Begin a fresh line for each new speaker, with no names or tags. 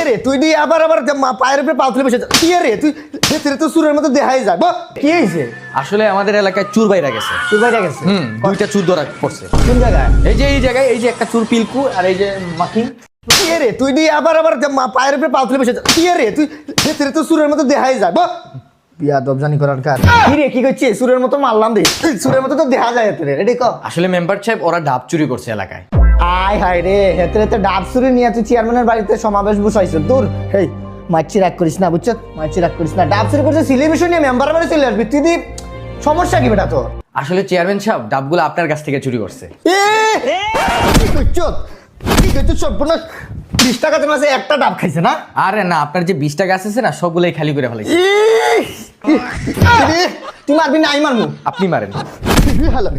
রে তুই দি আবার পায়ের উপরে পাও তুলে বসে কি রে তুই ভেতরে তো সুরের মতো দেখাই যায় কি হয়েছে?
আসলে আমাদের এলাকায় চুর বাইরা গেছে।
তুই বাইরে গেছে
দুইটা চুর ধরা পড়ছে।
কোন জায়গায়?
এই জায়গায় এই যে একটা চুর পিলকু আর এই যে মাকিং।
কি রে তুই দি আবার পায়ের উপরে পাও তুলে বসে কি রে তুই ভেতরে তো সুরের মতো দেখাই যায় বিয়া দবজানি করার কাজ কি রে কি করছিস? সুরের মতো মারলাম রে, সুরের মতো তো দেখা যায় এতে রে ক।
আসলে মেম্বার সাহেব ওরা ডাব চুরি করছে এলাকায়।
আয় হায় রে হেতরে তো ডাব চুরি নিয়ে তুই চেয়ারম্যানের বাড়িতে সমাবেশ বসাইছ তোর। হেই মাছি রাগ করিস না বুঝছ, মাছি রাগ করিস না। ডাব চুরি করছে সিলিমিশন নিয়ে মেম্বার বাড়ি চলে আসবি তুই দি, সমস্যা কি বেটা তোর?
আসলে চেয়ারম্যান সাহেব ডাবগুলো আপনার কাছ থেকে চুরি করছে।
কি করছ কি করছ? সর্বনাশ, 20 টাকাতে মাসে একটা ডাব খাইছে না?
আরে না, আপনার যে 20 টাকা আছে না সবগুলোই খালি করে ফেলাইছে।
তুই মারবি না? আমি মারবো।
আপনি মারেন।
ভালো